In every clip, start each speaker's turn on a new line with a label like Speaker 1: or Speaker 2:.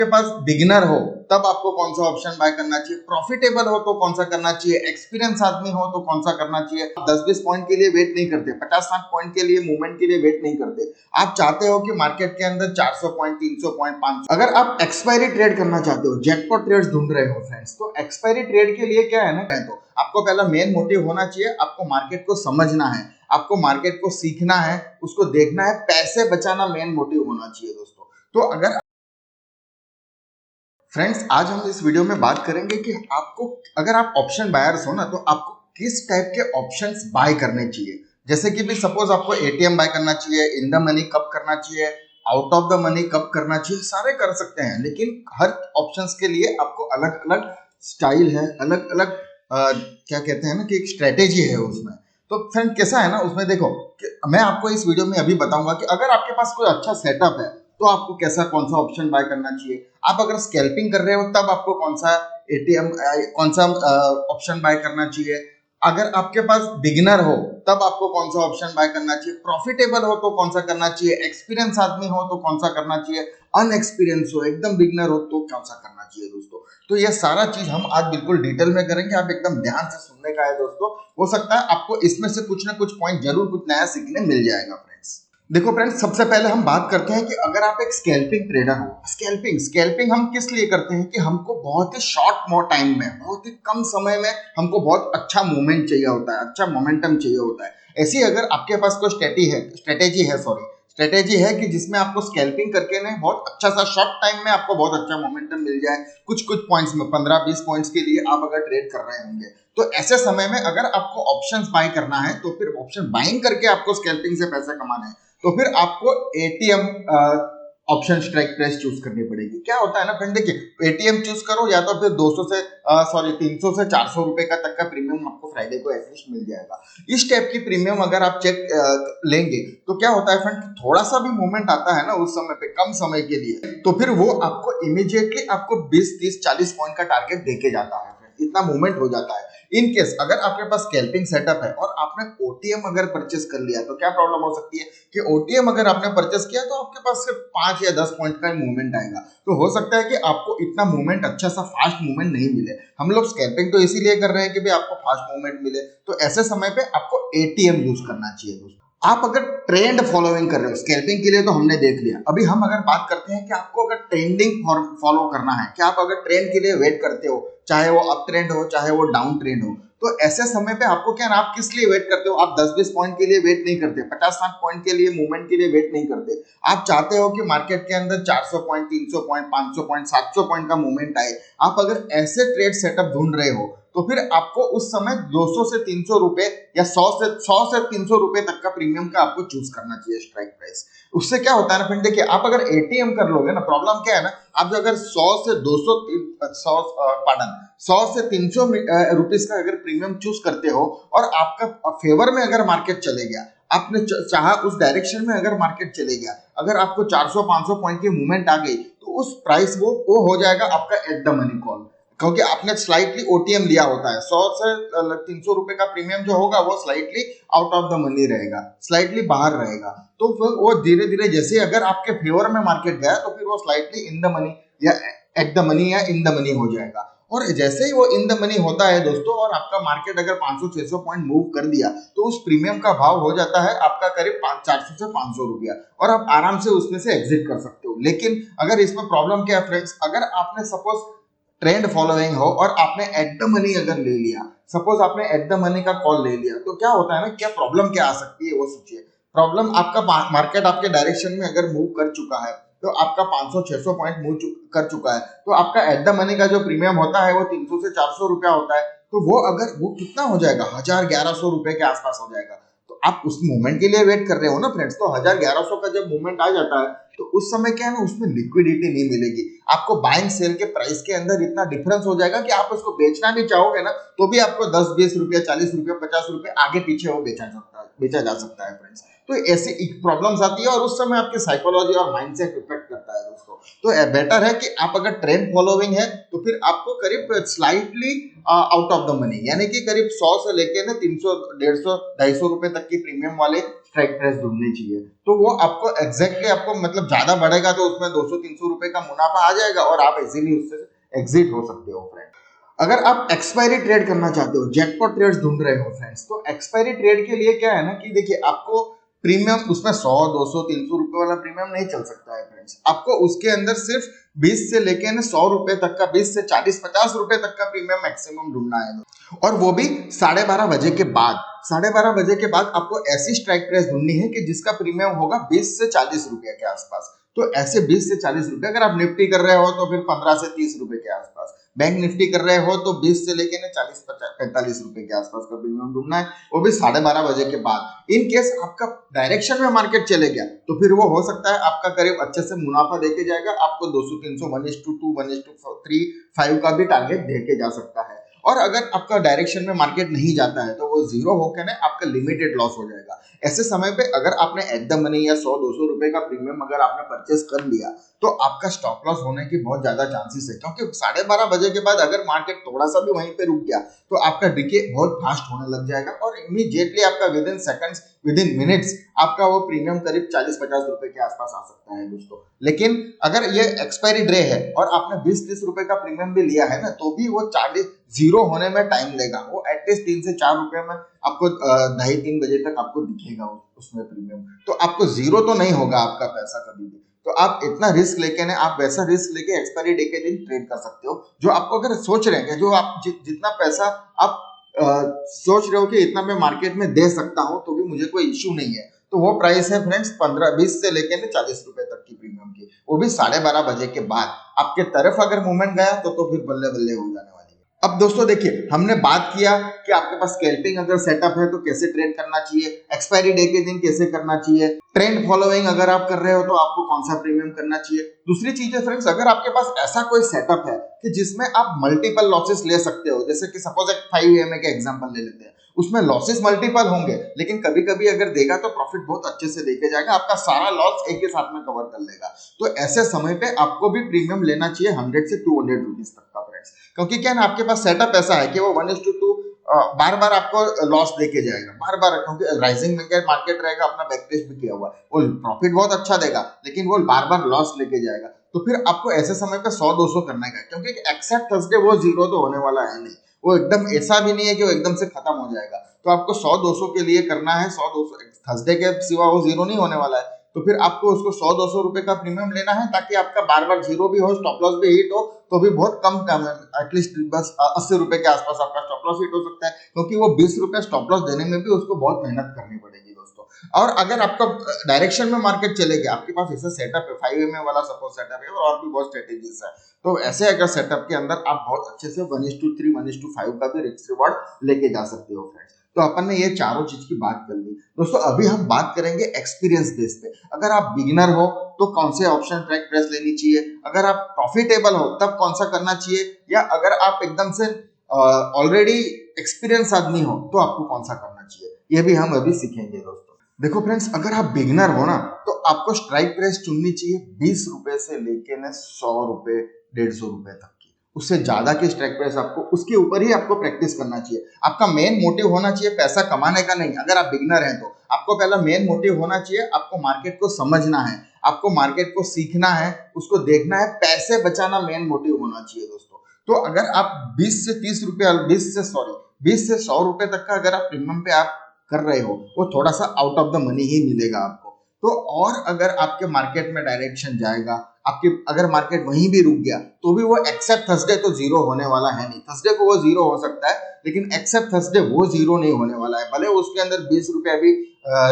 Speaker 1: के पास बिगिनर हो तब आपको कौन सा ऑप्शन बाय करना चाहिए, प्रॉफिटेबल हो तो कौन सा करना चाहिए, एक्सपीरियंस आदमी हो तो कौन सा करना चाहिए। 10-20 पॉइंट के लिए वेट नहीं करते, 50-60 पॉइंट के लिए मूवमेंट के लिए वेट नहीं करते। आप चाहते हो कि मार्केट के अंदर 400 पॉइंट, 300 पॉइंट, 500। अगर आप एक्सपायरी ट्रेड करना चाहते हो, जैकपॉट ट्रेड्स ढूंढ रहे हो फ्रेंड्स, तो एक्सपायरी ट्रेड के लिए क्या है ना, तो आपको पहला मेन मोटिव होना चाहिए, आपको मार्केट को समझना है, आपको मार्केट को सीखना है, उसको देखना है, पैसे बचाना मेन मोटिव होना चाहिए दोस्तों। तो अगर फ्रेंड्स आज हम इस वीडियो में बात करेंगे कि आपको, अगर आप ऑप्शन बायर्स हो ना, तो आपको किस टाइप के ऑप्शंस बाय करने चाहिए। जैसे कि भी सपोज आपको एटीएम बाय करना चाहिए, इन द मनी कब करना चाहिए, आउट ऑफ द मनी कब करना चाहिए, सारे कर सकते हैं, लेकिन हर ऑप्शंस के लिए आपको अलग अलग स्टाइल है, अलग अलग क्या कहते हैं ना कि एक स्ट्रेटेजी है उसमें। तो फ्रेंड कैसा है ना, उसमें देखो कि मैं आपको इस वीडियो में अभी बताऊंगा कि अगर आपके पास कोई अच्छा सेटअप है तो आपको कैसा कौन सा ऑप्शन बाय करना चाहिए। आप अगर स्कैल्पिंग कर रहे हो तब आपको कौन सा एटीएम कौन सा ऑप्शन बाय करना चाहिए। अगर आपके पास बिगिनर हो तब आपको कौन सा ऑप्शन बाय करना चाहिए, प्रॉफिटेबल हो तो कौन सा करना चाहिए, एक्सपीरियंस आदमी हो तो कौन सा करना चाहिए, अनएक्सपीरियंस हो, एकदम बिगिनर हो तो कौन सा करना चाहिए दोस्तों। तो ये सारा चीज हम आज बिल्कुल डिटेल में करेंगे, आप एकदम ध्यान से सुनने का है दोस्तों। हो सकता है आपको इसमें से कुछ ना कुछ पॉइंट जरूर कुछ नया सीखने मिल जाएगा फ्रेंड्स। देखो फ्रेंड्स, सबसे पहले हम बात करते हैं कि अगर आप एक स्कैल्पिंग ट्रेडर हो, स्कैल्पिंग हम किस लिए करते हैं कि हमको बहुत ही शॉर्ट टाइम में, बहुत ही कम समय में हमको बहुत अच्छा मूवमेंट चाहिए होता है, अच्छा मोमेंटम चाहिए होता है। ऐसी अगर आपके पास कोई स्ट्रेटेजी है कि जिसमें आपको स्कैल्पिंग करके ना बहुत अच्छा सा शॉर्ट टाइम में आपको बहुत अच्छा मोमेंटम मिल जाए, कुछ कुछ पॉइंट्स में 15-20 पॉइंट्स के लिए आप अगर ट्रेड कर रहे होंगे, तो ऐसे समय में अगर आपको ऑप्शंस बाय करना है, तो फिर ऑप्शन बाइंग करके आपको स्कैल्पिंग से पैसे कमाना है, तो फिर आपको ATM option strike price choose करनी पड़ेगी। क्या होता है ना फ्रेंड, देखिए एटीएम चूज करो या तो फिर 300 से 400 रुपए का तक का प्रीमियम आपको फ्राइडे को एटलीस्ट मिल जाएगा। इस टाइप की प्रीमियम अगर आप चेक लेंगे तो क्या होता है फ्रेंड, थोड़ा सा भी मूवमेंट आता है ना उस समय पे, कम समय के लिए, तो फिर वो आपको इमीडिएटली आपको 20-30-40 पॉइंट का टारगेट देके जाता है, इतना मूवमेंट हो जाता है। इन केस अगर आपके पास स्कैल्पिंग सेटअप है और आपने ओटीएम अगर परचेस कर लिया, तो क्या प्रॉब्लम हो सकती है कि ओटीएम अगर आपने परचेस किया तो आपके पास सिर्फ 5 या 10 पॉइंट का मूवमेंट आएगा, तो हो सकता है कि आपको इतना मूवमेंट, अच्छा सा फास्ट मूवमेंट नहीं मिले। हम लोग स्कैल्पिंग तो इसीलिए कर रहे हैं कि भाई आपको फास्ट मूवमेंट मिले, तो ऐसे समय पे आपको एटीएम यूज करना चाहिए दोस्तों। आप अगर ट्रेंड फॉलोइंग कर रहे हो, स्कैल्पिंग के लिए तो हमने देख लिया, अभी हम अगर बात करते हैं कि आपको अगर ट्रेंडिंग फॉलो करना है, कि आप अगर ट्रेंड के लिए वेट करते हो, चाहे वो अप ट्रेंड हो चाहे वो डाउन ट्रेंड हो, तो ऐसे समय पे आपको क्या ना, आप किस लिए वेट करते हो, आप 10-20 पॉइंट के लिए वेट नहीं करते, 50-60 पॉइंट के लिए मूवमेंट के लिए वेट नहीं करते। आप चाहते हो कि मार्केट के अंदर 400 पॉइंट, 300 पॉइंट, 500 पॉइंट, 700 पॉइंट का मूवमेंट आए। आप अगर ऐसे ट्रेड सेटअप ढूंढ रहे हो, तो फिर आपको उस समय 200 से 300 रुपए या 100 से 300 रुपए तक का प्रीमियम का आपको चूज करना चाहिए स्ट्राइक प्राइस। उससे क्या होता है ना फ्रेंड, देखिए आप अगर एटीएम कर लोगे ना, प्रॉब्लम क्या है ना, आप जो अगर 100 से 200 100 से 300 रुपीस का अगर प्रीमियम चूज करते हो और आपका फेवर में अगर मार्केट चले गया, आपने चाहा उस डायरेक्शन में अगर मार्केट चले गया, अगर आपको 400-500 पॉइंट की मूवमेंट आ गई, तो उस प्राइस वो हो जाएगा आपका एट द मनी कॉल, क्योंकि आपने स्लाइटली ओटीएम लिया होता है। 100 से 300 रुपए का प्रीमियम जो होगा वो slightly out of the money रहेगा, स्लाइटली बाहर रहेगा, तो फिर वो धीरे धीरे जैसे अगर आपके फेवर में मार्केट गया, तो फिर वो स्लाइटली इन द मनी या एट द मनी या इन द मनी हो जाएगा। और जैसे ही वो इन द मनी होता है दोस्तों, और आपका मार्केट अगर 500-600 पॉइंट मूव कर दिया, तो उस प्रीमियम का भाव हो जाता है आपका करीब 400 से 500 रुपया, और आप आराम से उसमें से एग्जिट कर सकते हो। लेकिन अगर इसमें प्रॉब्लम क्या है फ्रेंड्स, अगर आपने सपोज ट्रेंड फॉलोइंग हो और आपने एट द मनी अगर ले लिया, सपोज आपने एट द मनी का कॉल ले लिया, तो क्या होता है ना, क्या प्रॉब्लम क्या आ सकती है वो सोचिए। प्रॉब्लम, आपका मार्केट आपके डायरेक्शन में अगर मूव कर चुका है, तो आपका 500-600 पॉइंट मूव कर चुका है, तो आपका एट द मनी का जो प्रीमियम होता है वो 300 से 400 रुपया होता है, तो वो कितना हो जाएगा, 1000-1100 रुपए के आसपास हो जाएगा। तो आप उस मूवमेंट के लिए वेट कर रहे हो ना फ्रेंड्स, तो 1000-1100 का जब मूवमेंट आ जाता है, तो उस समय क्या है ना, उसमें लिक्विडिटी नहीं मिलेगी आपको, बाइंग सेल के प्राइस के अंदर इतना डिफरेंस हो जाएगा कि आप उसको बेचना भी चाहोगे ना, तो भी आपको 10-20 रुपया, 40 रुपया, 50 रुपये आगे पीछे वो बेचा जा सकता है फ्रेंड्स। तो ऐसी प्रॉब्लम्स आती है, और उस समय आपके साइकोलॉजी और माइंडसेट इफेक्ट करता है दोस्तों। तो बेटर है कि आप अगर ट्रेंड फॉलोइंग है, तो फिर आपको करीब slightly out of the money, यानी कि करीब 100 से लेके ना 300, 150, 250 रुपए तक की प्रीमियम वाले स्ट्राइक प्राइस ढूंढनी चाहिए। तो वो आपको एग्जैक्टली आपको मतलब ज्यादा बढ़ेगा तो उसमें 200-300 रुपए का मुनाफा आ जाएगा और आप इजीली उससे एग्जिट हो सकते हो फ्रेंड। अगर आप एक्सपायरी ट्रेड करना चाहते हो, जैकपॉट ट्रेड्स ढूंढ रहे हो फ्रेंड्स, तो एक्सपायरी ट्रेड के लिए क्या है ना कि देखिए आपको प्रीमियम उसमें 100, 200, 300 रुपए वाला प्रीमियम नहीं चल सकता है फ्रेंड्स। आपको उसके अंदर सिर्फ 20 से लेके ना 100 रुपए तक का, 20 से 40-50 रुपए तक का प्रीमियम मैक्सिमम ढूंढना है, और वो भी 12:30 बजे के बाद। 12:30 बजे के बाद आपको ऐसी स्ट्राइक प्राइस ढूंढनी है कि जिसका प्रीमियम होगा 20 से 40 रुपए के आसपास। तो ऐसे 20 से 40 रुपए, अगर आप निफ्टी कर रहे हो तो फिर 15 से 30 रुपए के आसपास, बैंक निफ्टी कर रहे हो तो 20 से लेके ना 40-45 रुपए के आसपास का प्रीमियम ढूंढना है, वो भी 12:30 बजे के बाद। इन केस आपका डायरेक्शन में मार्केट चले गया तो फिर वो हो सकता है आपका करीब अच्छे से मुनाफा देके जाएगा, आपको 200-300, 1:2, 1:3, 5 का भी टारगेट देके जा सकता है। और अगर आपका डायरेक्शन में मार्केट नहीं जाता है तो वो जीरो होकर ना आपका लिमिटेड लॉस हो जाएगा। ऐसे समय पे अगर आपने एट द मनी या 100-200 रुपए का प्रीमियम अगर आपने परचेस कर लिया तो आपका स्टॉप लॉस होने की बहुत ज्यादा चांसेस है, क्योंकि 12:30 बजे के बाद अगर मार्केट थोड़ा सा भी वहीं पे रुक गया तो आपका डिके बहुत फास्ट होने लग जाएगा और इमीडिएटली आपका with in seconds, with in minutes आपका वो प्रीमियम करीब 40-50 रुपए के आसपास आ सकता है दोस्तों। लेकिन अगर ये एक्सपायरी डे है और आपने 20-30 रुपए का प्रीमियम भी लिया है ना, तो भी वो 40 जीरो होने में टाइम लेगा। वो एटलीस्ट 3 से 4 रुपए में आपको 2:30-3 बजे तक आपको दिखेगा उसमें प्रीमियम। तो आपको जीरो तो नहीं होगा आपका पैसा कभी भी। तो आप इतना रिस्क लेके ना, आप वैसा रिस्क लेके एक्सपायरी डे के दिन ट्रेड कर सकते हो। जो आपको अगर सोच रहे हैं जो आप जितना पैसा आप सोच रहे हो कि इतना मैं मार्केट में दे सकता हूं तो भी मुझे कोई इश्यू नहीं है, तो वो प्राइस है फ्रेंड्स 15-20 से लेके 40 रुपए तक की प्रीमियम की, वो भी 12:30 बजे के बाद। आपके तरफ अगर मूवमेंट गया तो फिर बल्ले बल्ले हो जाने वाली है। अब दोस्तों देखिए, हमने बात किया कि आपके पास स्कैल्पिंग अगर सेटअप है तो कैसे ट्रेड करना चाहिए, एक्सपायरी डे के दिन कैसे करना चाहिए, ट्रेंड फॉलोइंग अगर आप कर रहे हो तो आपको कौन सा प्रीमियम करना चाहिए। दूसरी चीज है फ्रेंड्स, अगर आपके पास ऐसा कोई सेटअप है कि जिसमें आप मल्टीपल लॉसेस ले सकते हो, जैसे कि सपोज एक 5 EMA का एग्जांपल ले लेते हैं, उसमें लॉसेस मल्टीपल होंगे लेकिन कभी कभी अगर देगा तो प्रॉफिट बहुत अच्छे से देके जाएगा, आपका सारा लॉस एक ही साथ में कवर कर लेगा। तो ऐसे समय पे आपको भी प्रीमियम लेना चाहिए 100 से 200 रुपीज तक का फ्रेंड्स, क्योंकि क्या ना आपके पास सेटअप ऐसा है कि वो 1:2 बार बार आपको लॉस देके जाएगा बार बार, क्योंकि राइजिंग मार्केट रहेगा, अपना बैकटेस्ट भी किया हुआ है, वो प्रॉफिट बहुत अच्छा देगा लेकिन वो बार बार लॉस लेके जाएगा। तो फिर आपको ऐसे समय पे 100-200 करना है, क्योंकि एक्सेप्ट थर्सडे वो जीरो तो होने वाला है नहीं, वो एकदम ऐसा भी नहीं है कि वो एकदम से खत्म हो जाएगा। तो आपको 100-200 के लिए करना है, 100-200 थर्सडे के सिवा वो जीरो नहीं होने वाला है, तो फिर आपको उसको 100-200 रुपए का प्रीमियम लेना है ताकि आपका बार बार जीरो भी हो, स्टॉप लॉस भी हिट हो, तो भी बहुत कम एटलीस्ट बस 80 रुपए के आसपास आपका स्टॉप लॉस हिट हो सकता है, क्योंकि वो 20 रुपए स्टॉप लॉस देने में भी उसको बहुत मेहनत करनी पड़ेगी दोस्तों। और अगर आपका डायरेक्शन में मार्केट चलेगा, आपके पास ऐसा सेटअप है 5 EMA वाला सपोज सेटअप है और भी बहुत स्ट्रेटेजीज है, तो ऐसे अगर सेटअप के अंदर आप बहुत अच्छे से 1:3, 1:5 का भी रिस्क रिवॉर्ड लेके जा सकते हो फ्रेंड्स। तो अपन ने ये चारों चीज की बात कर ली दोस्तों। अभी हम बात करेंगे एक्सपीरियंस बेस पे। अगर आप बिगिनर हो तो कौन से ऑप्शन ट्रैक प्रेस लेनी चाहिए, अगर आप प्रॉफिटेबल हो तब कौन सा करना चाहिए, या अगर आप एकदम से ऑलरेडी एक्सपीरियंस आदमी हो तो आपको कौन सा करना चाहिए, ये भी हम अभी सीखेंगे दोस्तों। देखो फ्रेंड्स, अगर आप बिगिनर हो ना तो आपको स्ट्राइक प्राइस चुननी चाहिए 20 रुपए से लेके ना 100 रुपए 150 रुपए तक की, उससे ज्यादा की स्ट्राइक प्राइस आपको उसके ऊपर ही आपको प्रैक्टिस करना चाहिए। आपका मेन मोटिव होना चाहिए पैसा कमाने का नहीं। अगर आप बिगिनर हैं तो आपको पहला मेन मोटिव होना चाहिए, आपको मार्केट को समझना है, आपको मार्केट को सीखना है, उसको देखना है, पैसे बचाना मेन मोटिव होना चाहिए दोस्तों। तो अगर आप 20 से 30 रुपए 20 से 100 रुपए तक का अगर आप प्रीमियम पे आप कर रहे हो, वो थोड़ा सा आउट ऑफ द मनी ही मिलेगा आपको। तो और अगर आपके मार्केट में डायरेक्शन जाएगा, आपके अगर मार्केट वहीं भी रुक गया तो भी वो एक्सेप्ट थर्सडे तो जीरो होने वाला है नहीं। थर्सडे को वो जीरो हो सकता है लेकिन एक्सेप्ट थर्सडे वो जीरो नहीं होने वाला है, भले उसके अंदर 20 रुपया भी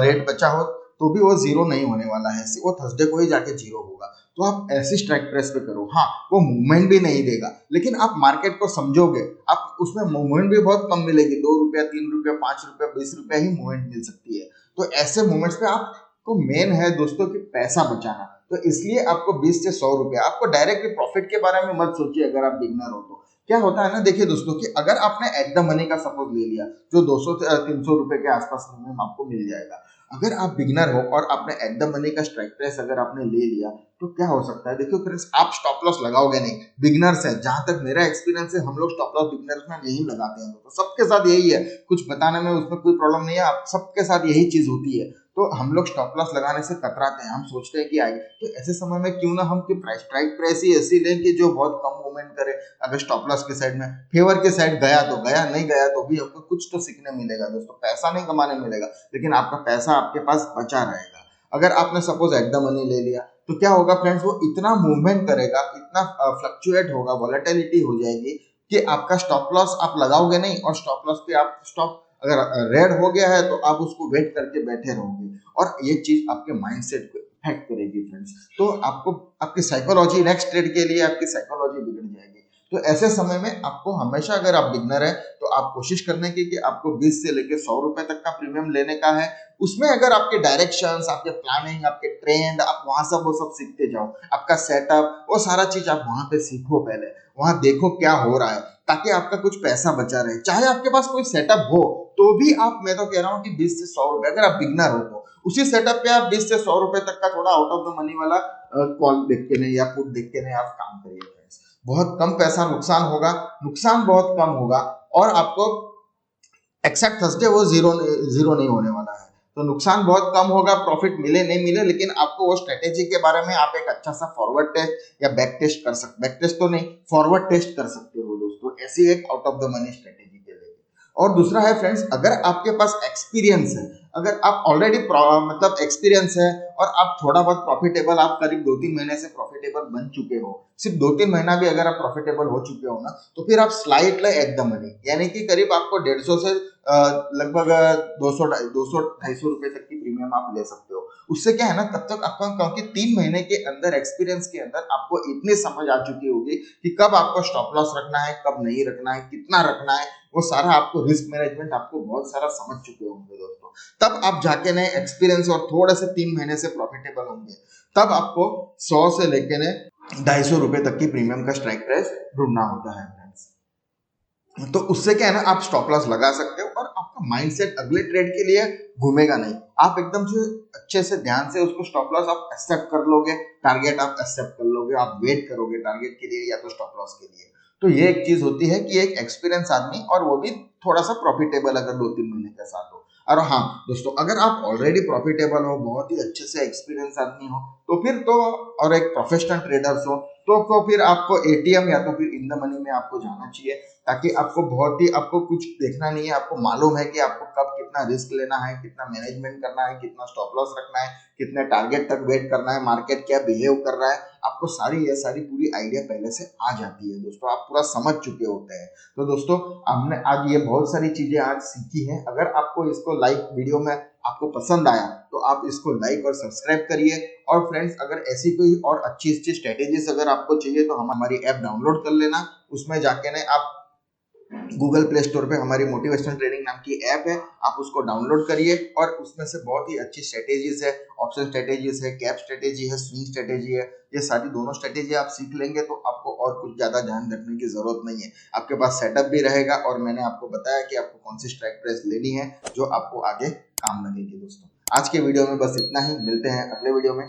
Speaker 1: रेट बचा हो तो भी वो जीरो नहीं होने वाला है, वो थर्सडे को ही जाके जीरो होगा। तो आप ऐसी स्ट्राइक प्रेस पे करो। हाँ, वो मूवमेंट भी नहीं देगा लेकिन आप मार्केट को समझोगे, आप उसमें मूवमेंट भी बहुत कम मिलेगी, 2 रुपया 3 रुपया 5 रुपया 20 रुपया ही मूवमेंट मिल सकती है। तो ऐसे मूवमेंट्स पे आपको मेन है दोस्तों कि पैसा बचाना, तो इसलिए आपको 20 से 100 रुपया, आपको डायरेक्ट प्रॉफिट के बारे में मत सोचिए। अगर आप बिगनर हो तो क्या होता है ना, देखिए दोस्तों कि अगर आपने एट द मनी का सपोज ले लिया जो 200-300 रुपए के आसपास मिनिमम आपको मिल जाएगा। अगर आप बिगनर हो और आपने एट द मनी का स्ट्राइक प्राइस अगर आपने ले लिया तो क्या हो सकता है, देखियो फ्रेंड्स, आप स्टॉप लॉस लगाओगे नहीं। बिगनर्स है, जहां तक मेरा एक्सपीरियंस है, हम लोग स्टॉप लॉस बिगनर्स में नहीं लगाते हैं, तो सबके साथ यही है, कुछ बताने में उसमें कोई प्रॉब्लम नहीं है, आप सबके साथ यही चीज होती है। तो हम लोग स्टॉप लॉस लगाने से कतराते हैं, हम सोचते हैं कि आएगी। तो ऐसे समय में क्यों ना हम कि प्राइस स्ट्राइक प्राइस ही ऐसी लें कि जो बहुत कम मूवमेंट करे। अगर स्टॉप लॉस के साइड में फेवर के साइड गया तो गया, नहीं गया तो भी आपको कुछ तो सीखने मिलेगा दोस्तों। पैसा नहीं कमाने मिलेगा, लेकिन आपका पैसा आपके पास बचा रहेगा। अगर आपने सपोज एट द मनी ले लिया तो क्या होगा फ्रेंड्स, वो इतना मूवमेंट करेगा, इतना फ्लक्चुएट होगा, वॉलेटिलिटी हो जाएगी कि आपका स्टॉप लॉस आप लगाओगे नहीं, और स्टॉप लॉस पे आप स्टॉप अगर रेड हो गया है तो आप उसको वेट करके बैठे रहोगे, और ये चीज आपके माइंडसेट को इफेक्ट करेगी फ्रेंड्स। तो आपको आपकी साइकोलॉजी नेक्स्ट ट्रेड के लिए आपकी साइकोलॉजी बिगड़ जाएगी। तो ऐसे समय में आपको हमेशा, अगर आप बिगनर है तो आप कोशिश करने की कि आपको 20 से लेके 100 रुपए तक का प्रीमियम लेने का है। उसमें अगर आपके डायरेक्शंस, आपके प्लानिंग, आपके ट्रेंड, आप वहां सब वो सब सीखते जाओ, आपका सेटअप, वो सारा चीज आप वहां पे सीखो, पहले वहां देखो क्या हो रहा है, ताकि आपका कुछ पैसा बचा रहे। चाहे आपके पास कोई सेटअप हो तो भी आप, मैं तो कह रहा हूँ कि 20 से 100 रुपए, अगर आप बिगनर हो तो उसी सेटअप पे आप 20 से 100 रुपए तक का थोड़ा आउट ऑफ द मनी वाला कॉल देख के नहीं या पुट देख के नहीं आप काम करिए फ्रेंड्स। बहुत कम पैसा नुकसान होगा, नुकसान बहुत कम होगा, और आपको एक्सेप्ट थर्सडे वो जीरो नहीं होने वाला है। तो नुकसान बहुत कम होगा, प्रॉफिट मिले नहीं मिले, लेकिन आपको वो स्ट्रेटेजी के बारे में आप एक अच्छा सा फॉरवर्ड टेस्ट या बैक टेस्ट कर सकते, बैक टेस्ट तो नहीं, फॉरवर्ड टेस्ट कर सकते हो दोस्तों, ऐसी एक out of the money strategy के लिए। और दूसरा है फ्रेंड्स, अगर आपके पास एक्सपीरियंस है, अगर आप ऑलरेडी मतलब एक्सपीरियंस है और आप थोड़ा बहुत प्रॉफिटेबल, आप करीब 2-3 महीने से प्रॉफिटेबल बन चुके हो, सिर्फ 2-3 महीना भी अगर आप प्रॉफिटेबल हो चुके हो ना, तो फिर आप स्लाइटली एट द मनी, यानी कि करीब आपको 150 से लगभग 200-250 रुपए तक की प्रीमियम आप ले सकते हो। उससे क्या है ना, तब तक आपका, क्योंकि 3 महीने के अंदर एक्सपीरियंस के अंदर आपको इतनी समझ आ चुकी होगी कि कब आपको स्टॉप लॉस रखना है, कब नहीं रखना है, कितना रखना है, वो सारा आपको रिस्क मैनेजमेंट आपको बहुत सारा समझ चुके होंगे दोस्तों। तब आप जाके नए एक्सपीरियंस और थोड़े से 3 महीने से प्रॉफिटेबल होंगे, तब आपको 100 से लेके 250 रुपए तक की प्रीमियम का स्ट्राइक प्राइस ढूंढना होता है फ्रेंड्स। तो उससे क्या है ना, आप स्टॉप लॉस लगा सकते हो और आपका माइंडसेट अगले ट्रेड के लिए घूमेगा नहीं। आप एकदम से अच्छे से ध्यान से उसको स्टॉप लॉस आप एक्सेप्ट कर लोगे, टारगेट आप एक्सेप्ट कर लोगे, आप वेट करोगे टारगेट के लिए या तो स्टॉप लॉस के लिए। तो ये एक चीज होती है कि एक एक्सपीरियंस आदमी, और वो भी थोड़ा सा प्रॉफिटेबल अगर 2-3 महीने के साथ हो। और हाँ दोस्तों, अगर आप ऑलरेडी प्रॉफिटेबल हो, बहुत ही अच्छे से एक्सपीरियंस आदमी हो, तो फिर तो, और एक प्रोफेशनल ट्रेडर्स हो, तो फिर आपको एटीएम या तो फिर इन द मनी में आपको जाना चाहिए, ताकि आपको बहुत ही, आपको कुछ देखना नहीं है, आपको मालूम है कि आपको कब कितना रिस्क लेना है, कितना मैनेजमेंट करना है, कितना स्टॉप लॉस रखना है, कितने टारगेट तक वेट करना है, मार्केट क्या बिहेव कर रहा है, आपको ये सारी पूरी आइडिया पहले से आ जाती है दोस्तों, आप पूरा समझ चुके होते हैं। तो दोस्तों, हमने आज ये बहुत सारी चीजें आज सीखी हैं। अगर आपको इसको लाइक वीडियो में आपको पसंद आया तो आप इसको लाइक और सब्सक्राइब करिए। और फ्रेंड्स, अगर ऐसी कोई और अच्छी स्ट्रेटेजीज अगर आपको चाहिए तो हमारी ऐप डाउनलोड कर लेना। उसमें जाके ना आप गूगल प्ले स्टोर पे हमारी मोटिवेशनल ट्रेनिंग नाम की ऐप है, आप उसको डाउनलोड करिए, और उसमें से बहुत ही अच्छी स्ट्रेटेजीज है, ऑप्शन स्ट्रेटेजीज है, कैप स्ट्रेटेजी है, स्विंग स्ट्रेटेजी है। ये सारी दोनों स्ट्रेटेजी आप सीख लेंगे तो आपको और कुछ ज्यादा ध्यान रखने की जरूरत नहीं है, आपके पास सेटअप भी रहेगा, और मैंने आपको बताया कि आपको कौन सी स्ट्राइक प्राइस लेनी है जो आपको आगे काम लगेगी। दोस्तों, आज के वीडियो में बस इतना ही, मिलते हैं अगले वीडियो में।